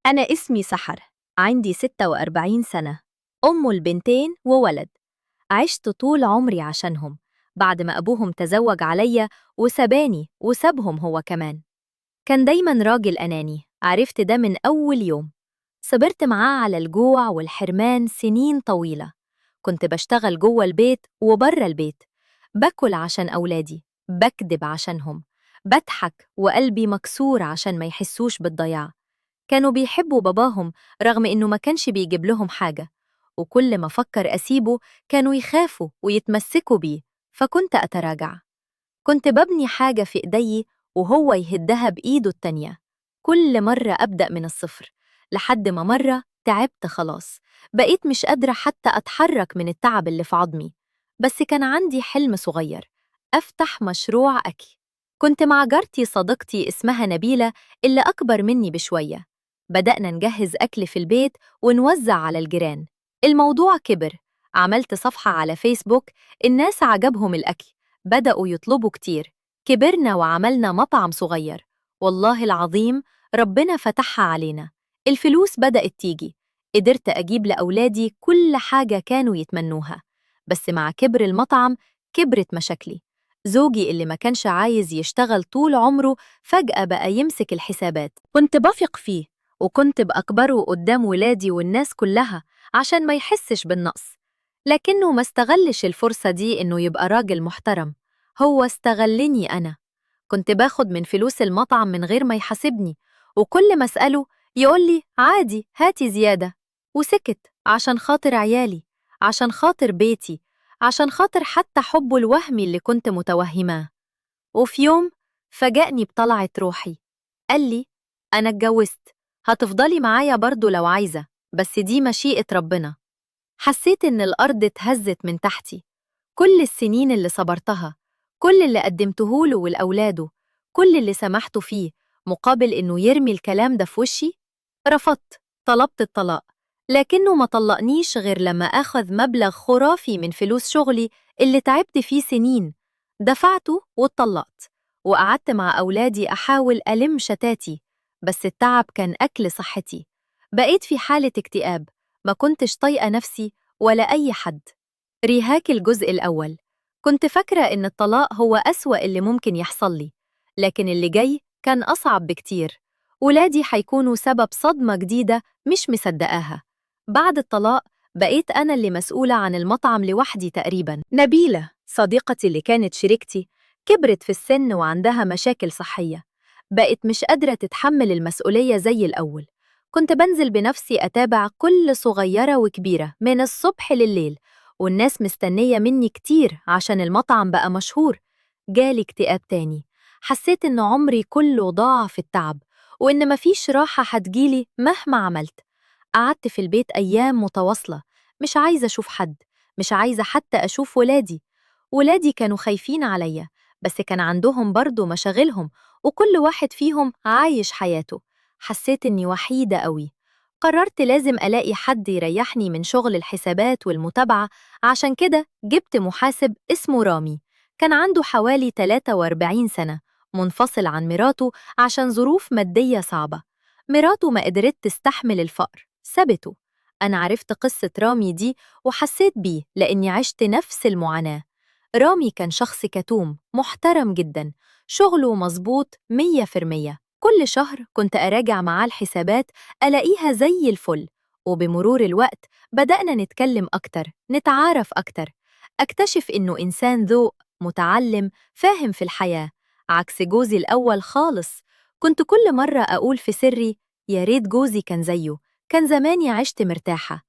أنا اسمي سحر، عندي 46 سنة، أم البنتين وولد. عشت طول عمري عشانهم بعد ما أبوهم تزوج عليا وساباني وسابهم هو كمان. كان دايما راجل أناني، عرفت ده من أول يوم. صبرت معاه على الجوع والحرمان سنين طويلة. كنت بشتغل جوه البيت وبره البيت، باكل عشان أولادي، بكدب عشانهم، بضحك وقلبي مكسور عشان ما يحسوش بالضياع. كانوا بيحبوا باباهم رغم إنه ما كانش بيجيب لهم حاجة، وكل ما فكر أسيبه كانوا يخافوا ويتمسكوا بيه، فكنت أتراجع. كنت ببني حاجة في إيدي وهو يهدها بإيده التانية. كل مرة أبدأ من الصفر، لحد ما مرة تعبت خلاص، بقيت مش قادرة حتى أتحرك من التعب اللي في عظمي. بس كان عندي حلم صغير، أفتح مشروع أكل. كنت مع جارتي صديقتي اسمها نبيلة اللي أكبر مني بشوية. بدأنا نجهز أكل في البيت ونوزع على الجيران. الموضوع كبر، عملت صفحة على فيسبوك، الناس عجبهم الأكل، بدأوا يطلبوا كتير. كبرنا وعملنا مطعم صغير. والله العظيم ربنا فتحها علينا، الفلوس بدأت تيجي. قدرت أجيب لأولادي كل حاجة كانوا يتمنوها. بس مع كبر المطعم كبرت مشاكلي. زوجي اللي ما كانش عايز يشتغل طول عمره فجأة بقى يمسك الحسابات. كنت بثق فيه وكنت بأكبره قدام ولادي والناس كلها عشان ما يحسش بالنقص. لكنه ما استغلش الفرصة دي إنه يبقى راجل محترم، هو استغلني أنا. كنت باخد من فلوس المطعم من غير ما يحاسبني، وكل ما أسأله يقولي عادي هاتي زيادة. وسكت عشان خاطر عيالي، عشان خاطر بيتي، عشان خاطر حتى حبه الوهمي اللي كنت متوهماه. وفي يوم فاجأني بطلعة روحي، قال لي أنا اتجوزت، هتفضلي معايا برضو لو عايزة، بس دي مشيئة ربنا. حسيت إن الأرض اتهزت من تحتي. كل السنين اللي صبرتها، كل اللي قدمته له ولأولاده، كل اللي سمحته فيه، مقابل إنه يرمي الكلام ده في وشي. رفضت، طلبت الطلاق، لكنه ما طلقنيش غير لما أخذ مبلغ خرافي من فلوس شغلي اللي تعبت فيه سنين. دفعته واتطلقت، وقعدت مع أولادي أحاول ألم شتاتي، بس التعب كان أكل صحتي. بقيت في حالة اكتئاب، ما كنتش طايقة نفسي ولا أي حد. ريهاك الجزء الأول. كنت فاكرة إن الطلاق هو أسوأ اللي ممكن يحصل لي، لكن اللي جاي كان أصعب بكتير. ولادي حيكونوا سبب صدمة جديدة مش مصدقاها. بعد الطلاق بقيت أنا اللي مسؤولة عن المطعم لوحدي تقريباً. نبيلة صديقتي اللي كانت شريكتي كبرت في السن وعندها مشاكل صحية، بقت مش قادرة تتحمل المسؤولية زي الأول. كنت بنزل بنفسي أتابع كل صغيرة وكبيرة من الصبح لليل، والناس مستنية مني كتير عشان المطعم بقى مشهور. جالي اكتئاب تاني، حسيت إن عمري كله ضاع في التعب، وإن مفيش راحة هتجيلي مهما عملت. قعدت في البيت أيام متواصلة، مش عايزة أشوف حد، مش عايزة حتى أشوف ولادي. ولادي كانوا خايفين عليا، بس كان عندهم برضو مشاغلهم، وكل واحد فيهم عايش حياته. حسيت إني وحيدة قوي. قررت لازم ألاقي حد يريحني من شغل الحسابات والمتابعة، عشان كده جبت محاسب اسمه رامي. كان عنده حوالي 43 سنة، منفصل عن مراته عشان ظروف مادية صعبة. مراته ما قدرت تستحمل الفقر، سابته. أنا عرفت قصة رامي دي وحسيت بيه لأني عشت نفس المعاناة. رامي كان شخص كتوم محترم جدا، شغله مظبوط 100%. كل شهر كنت أراجع معاه الحسابات ألاقيها زي الفل. وبمرور الوقت بدأنا نتكلم أكتر، نتعارف أكتر. أكتشف إنه إنسان ذوق، متعلم، فاهم في الحياة، عكس جوزي الأول خالص. كنت كل مرة أقول في سري يا ريت جوزي كان زيه، كان زماني عشت مرتاحة.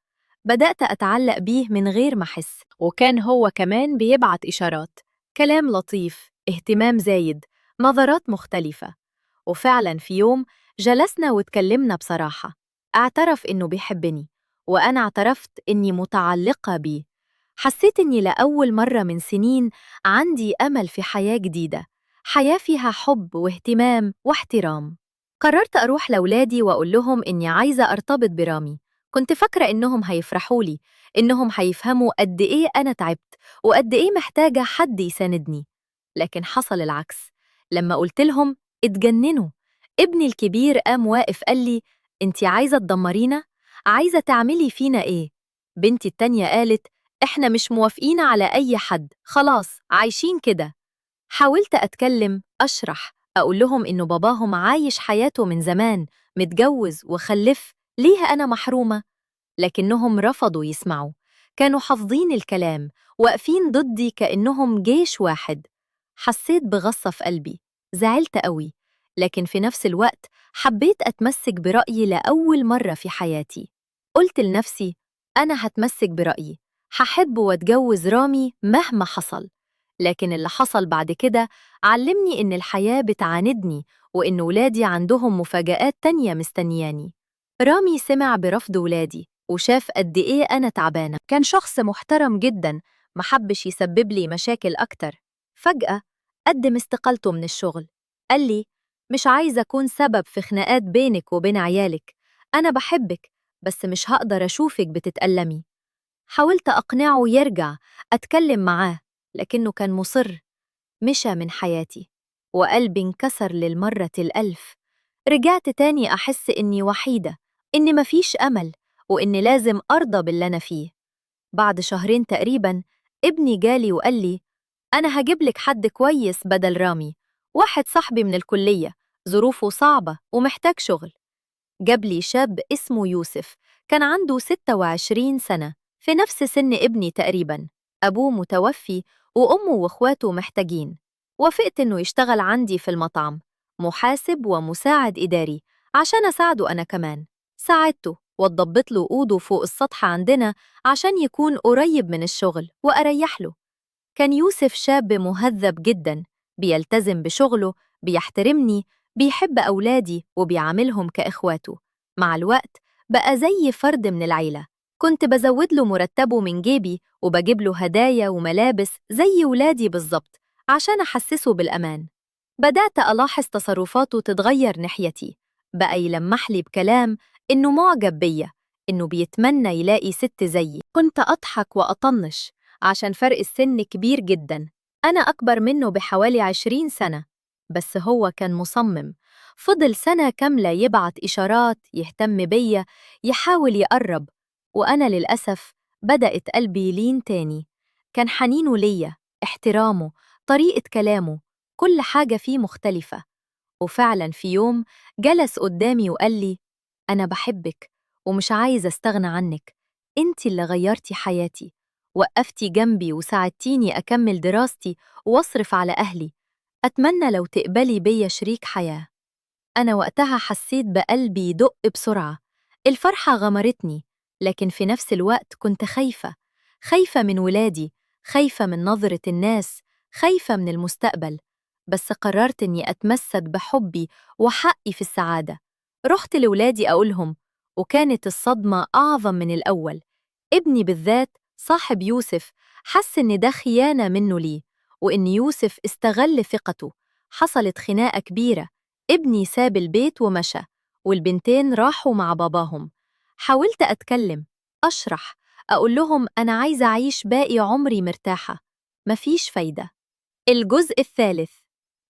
بدأت أتعلق بيه من غير ما أحس، وكان هو كمان بيبعت إشارات، كلام لطيف، اهتمام زايد، نظرات مختلفة. وفعلا في يوم جلسنا واتكلمنا بصراحة. اعترف إنه بيحبني، وأنا اعترفت إني متعلقة بيه. حسيت إني لأول مرة من سنين عندي أمل في حياة جديدة، حياة فيها حب واهتمام واحترام. قررت أروح لأولادي وأقول لهم إني عايزة أرتبط برامي. كنت فاكرة إنهم هيفرحولي، إنهم هيفهموا قد إيه أنا تعبت وقد إيه محتاجة حد يساندني. لكن حصل العكس. لما قلت لهم اتجننوا. ابني الكبير قام واقف قال لي انتي عايزة تدمرينا؟ عايزة تعملي فينا ايه؟ بنتي التانية قالت احنا مش موافقين على اي حد، خلاص عايشين كده. حاولت أتكلم، أشرح، أقول لهم إنه باباهم عايش حياته من زمان، متجوز وخلف، ليه أنا محرومة؟ لكنهم رفضوا يسمعوا، كانوا حافظين الكلام، واقفين ضدي كأنهم جيش واحد. حسيت بغصة في قلبي، زعلت قوي، لكن في نفس الوقت حبيت أتمسك برأيي لأول مرة في حياتي. قلت لنفسي أنا هتمسك برأيي، هحب واتجوز رامي مهما حصل. لكن اللي حصل بعد كده علمني إن الحياة بتعاندني، وإن ولادي عندهم مفاجآت تانية مستنياني. رامي سمع برفض ولادي وشاف قد إيه أنا تعبانة، كان شخص محترم جدا، محبش يسبب لي مشاكل أكتر. فجأة قدم استقالته من الشغل، قال لي مش عايزة أكون سبب في خناقات بينك وبين عيالك، أنا بحبك بس مش هقدر أشوفك بتتألمي. حاولت أقنعه يرجع، أتكلم معاه، لكنه كان مصر. مشى من حياتي وقلبي انكسر للمرة الألف. رجعت تاني أحس إني وحيدة، إني مفيش أمل، وإني لازم أرضى باللي أنا فيه. بعد شهرين تقريبا ابني جالي وقال لي أنا هجيبلك حد كويس بدل رامي، واحد صاحبي من الكلية، ظروفه صعبة ومحتاج شغل. جاب لي شاب اسمه يوسف، كان عنده 26 سنة، في نفس سن ابني تقريباً. أبوه متوفي وأمه وإخواته محتاجين. وافقت إنه يشتغل عندي في المطعم، محاسب ومساعد إداري، عشان أساعده أنا كمان. ساعدته واتضبط له أوضه فوق السطح عندنا عشان يكون قريب من الشغل وأريح له. كان يوسف شاب مهذب جدا، بيلتزم بشغله، بيحترمني، بيحب أولادي وبيعاملهم كإخواته. مع الوقت بقى زي فرد من العيلة، كنت بزود له مرتبه من جيبي وبجيب له هدايا وملابس زي ولادي بالظبط عشان أحسسه بالأمان. بدأت ألاحظ تصرفاته تتغير ناحيتي، بقى يلمح لي بكلام إنه معجب بيا، إنه بيتمنى يلاقي ست زيي. كنت أضحك وأطنش عشان فرق السن كبير جدا، أنا أكبر منه بحوالي 20 سنة. بس هو كان مصمم، فضل سنة كاملة يبعت إشارات، يهتم بيا، يحاول يقرب. وأنا للأسف بدأت قلبي يلين تاني. كان حنينه ليا، احترامه، طريقة كلامه، كل حاجة فيه مختلفة. وفعلا في يوم جلس قدامي وقال لي أنا بحبك ومش عايز أستغنى عنك، أنت اللي غيرتي حياتي، وقفتي جنبي وساعدتيني أكمل دراستي وأصرف على أهلي، أتمنى لو تقبلي بيا شريك حياة. أنا وقتها حسيت بقلبي يدق بسرعة، الفرحة غمرتني، لكن في نفس الوقت كنت خايفة، خايفة من ولادي، خايفة من نظرة الناس، خايفة من المستقبل. بس قررت إني أتمسك بحبي وحقي في السعادة. رحت لولادي أقولهم، وكانت الصدمة أعظم من الأول. ابني بالذات صاحب يوسف حس إن ده خيانة منه ليه، وإن يوسف استغل ثقته. حصلت خناقة كبيرة، ابني ساب البيت ومشى، والبنتين راحوا مع باباهم. حاولت أتكلم، أشرح، أقول لهم أنا عايزة أعيش باقي عمري مرتاحة. مفيش فايدة. الجزء الثالث،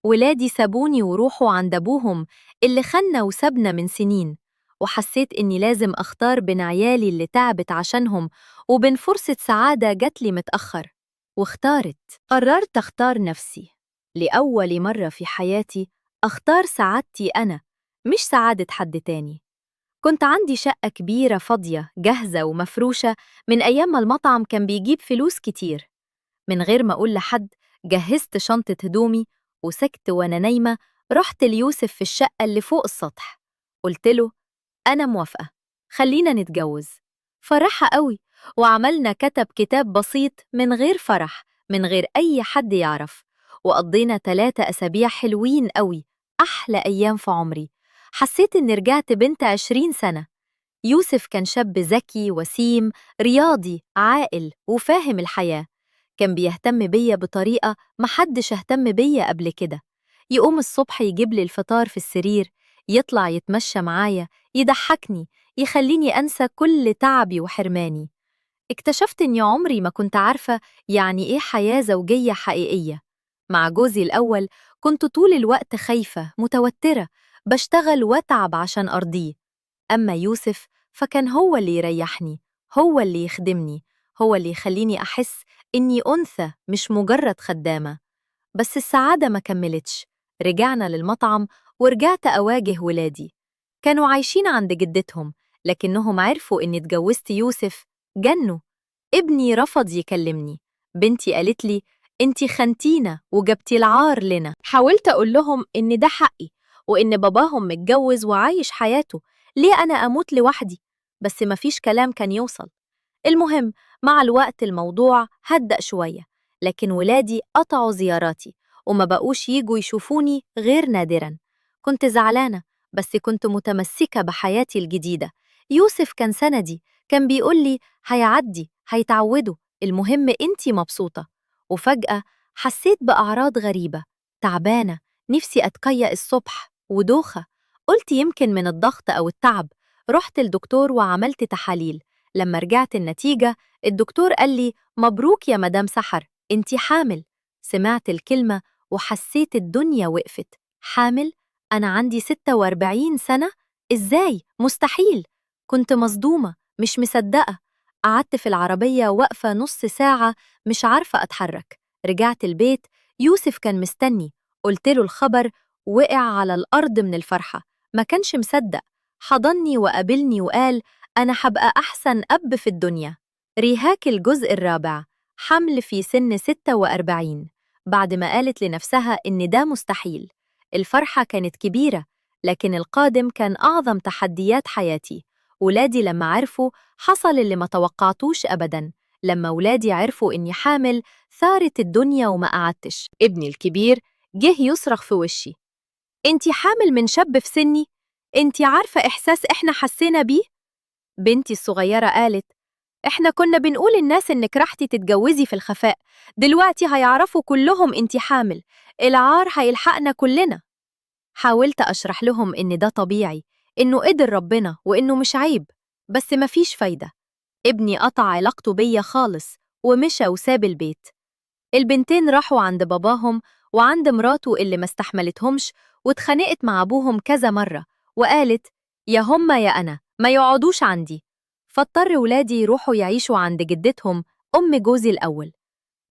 ولادي سابوني وروحوا عند أبوهم اللي خنا وسابنا من سنين، وحسيت إني لازم أختار بين عيالي اللي تعبت عشانهم وبين فرصة سعادة جاتلي متأخر. قررت أختار نفسي. لأول مرة في حياتي أختار سعادتي أنا، مش سعادة حد تاني. كنت عندي شقة كبيرة فاضية جاهزة ومفروشة من أيام ما المطعم كان بيجيب فلوس كتير. من غير ما أقول لحد جهزت شنطة هدومي وسكت وأنا نايمة. رحت ليوسف في الشقة اللي فوق السطح، قلت له أنا موافقة، خلينا نتجوز. فرحها قوي، وعملنا كتاب بسيط من غير فرح، من غير أي حد يعرف. وقضينا 3 أسابيع حلوين قوي، أحلى أيام في عمري. حسيت إني رجعت بنت 20 سنة. يوسف كان شاب ذكي وسيم، رياضي عاقل وفاهم الحياة. كان بيهتم بيا بطريقة محدش اهتم بيا قبل كده. يقوم الصبح يجيب لي الفطار في السرير، يطلع يتمشى معايا، يضحكني، يخليني أنسى كل تعبي وحرماني. اكتشفت إني عمري ما كنت عارفة يعني إيه حياة زوجية حقيقية. مع جوزي الأول كنت طول الوقت خايفة متوترة، بشتغل واتعب عشان أرضيه. أما يوسف فكان هو اللي يريحني، هو اللي يخدمني، هو اللي يخليني أحس إني أنثى مش مجرد خدامة. بس السعادة ما كملتش. رجعنا للمطعم ورجعت أواجه ولادي. كانوا عايشين عند جدتهم، لكنهم عرفوا إني اتجوزت يوسف. جنوا. ابني رفض يكلمني. بنتي قالت لي انتي خنتينا وجبتي العار لنا. حاولت أقول لهم إن ده حقي، وإن باباهم متجوز وعايش حياته، ليه أنا أموت لوحدي؟ بس مفيش كلام كان يوصل. المهم، مع الوقت الموضوع هدأ شوية، لكن ولادي قطعوا زياراتي وما بقوش يجوا يشوفوني غير نادراً. كنت زعلانة، بس كنت متمسكة بحياتي الجديدة. يوسف كان سندي، كان بيقول لي هيعدي، هيتعودوا، المهم انتي مبسوطة. وفجأة حسيت بأعراض غريبة، تعبانة، نفسي أتقيأ الصبح ودوخة. قلت يمكن من الضغط أو التعب. رحت الدكتور وعملت تحاليل. لما رجعت النتيجة، الدكتور قال لي مبروك يا مدام سحر، انتي حامل. سمعت الكلمة وحسيت الدنيا وقفت. حامل؟ أنا عندي 46 سنة؟ إزاي؟ مستحيل. كنت مصدومة، مش مصدقة. قعدت في العربية واقفة نص ساعة مش عارفة أتحرك. رجعت البيت، يوسف كان مستني. قلت له الخبر، وقع على الأرض من الفرحة. ما كانش مصدق. حضني وقابلني وقال أنا حبقى أحسن أب في الدنيا. ريهاك الجزء الرابع. حمل في سن 46 بعد ما قالت لنفسها إن ده مستحيل. الفرحة كانت كبيرة، لكن القادم كان أعظم تحديات حياتي. ولادي لما عرفوا حصل اللي ما توقعتوش أبداً. لما ولادي عرفوا إني حامل ثارت الدنيا وما قعدتش. ابني الكبير جه يصرخ في وشي، انتي حامل من شاب في سني؟ انتي عارفة إحساس إحنا حسينا بيه؟ بنتي الصغيرة قالت إحنا كنا بنقول الناس إنك رحتي تتجوزي في الخفاء، دلوقتي هيعرفوا كلهم انتي حامل، العار هيلحقنا كلنا. حاولت أشرح لهم إن ده طبيعي، إنه قدر ربنا وإنه مش عيب، بس مفيش فايدة. ابني قطع علاقته بيا خالص ومشى وساب البيت. البنتين راحوا عند باباهم وعند مراته اللي ما استحملتهمش، واتخانقت مع أبوهم كذا مرة، وقالت يا هما يا أنا ما يقعدوش عندي. فاضطر ولادي يروحوا يعيشوا عند جدتهم، أم جوزي الأول.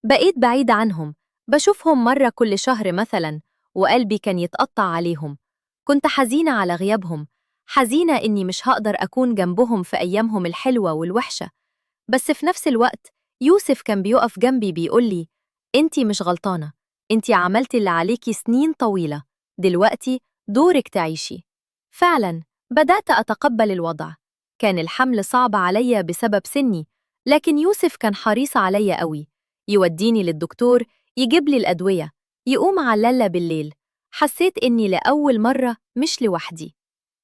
بقيت بعيدة عنهم، بشوفهم مرة كل شهر مثلا، وقلبي كان يتقطع عليهم. كنت حزينة على غيابهم، حزينة إني مش هقدر أكون جنبهم في أيامهم الحلوة والوحشة. بس في نفس الوقت يوسف كان بيقف جنبي بيقولي انتي مش غلطانة، انتي عملتي اللي عليكي سنين طويلة، دلوقتي دورك تعيشي. فعلا بدأت أتقبل الوضع. كان الحمل صعب عليا بسبب سني، لكن يوسف كان حريص عليا قوي، يوديني للدكتور، يجيب لي الأدوية، يقوم على بالليل. حسيت إني لأول مرة مش لوحدي.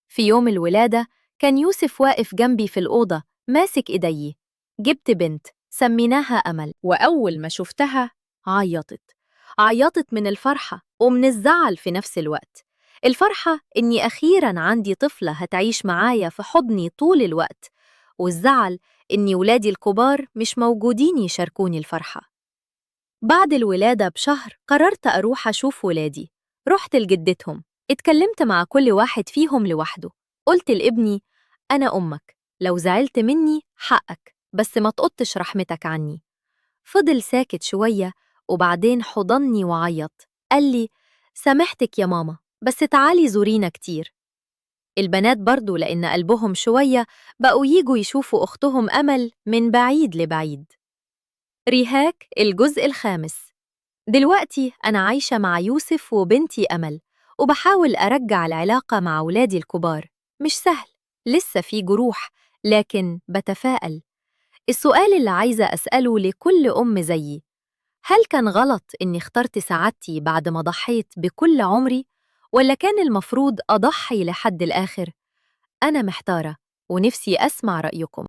في يوم الولادة كان يوسف واقف جنبي في الأوضة ماسك إيدي. جبت بنت سميناها أمل، وأول ما شفتها عيطت. عيطت من الفرحة ومن الزعل في نفس الوقت. الفرحة إني أخيراً عندي طفلة هتعيش معايا في حضني طول الوقت، والزعل إني ولادي الكبار مش موجودين يشاركوني الفرحة. بعد الولادة بشهر قررت أروح أشوف ولادي. رحت لجدتهم، اتكلمت مع كل واحد فيهم لوحده. قلت لابني أنا أمك، لو زعلت مني حقك، بس ما تقطش رحمتك عني. فضل ساكت شوية وبعدين حضني وعيط. قال لي سامحتك يا ماما، بس تعالي زورينا كتير. البنات برضو لأن قلبهم شوية بقوا ييجوا يشوفوا أختهم أمل من بعيد لبعيد. ريهاك الجزء الخامس. دلوقتي أنا عايشة مع يوسف وبنتي أمل، وبحاول أرجع العلاقة مع ولادي الكبار. مش سهل، لسه في جروح، لكن بتفائل. السؤال اللي عايزة أسأله لكل أم زيي، هل كان غلط إني اخترت سعادتي بعد ما ضحيت بكل عمري؟ ولا كان المفروض أضحي لحد الآخر؟ أنا محتارة ونفسي أسمع رأيكم.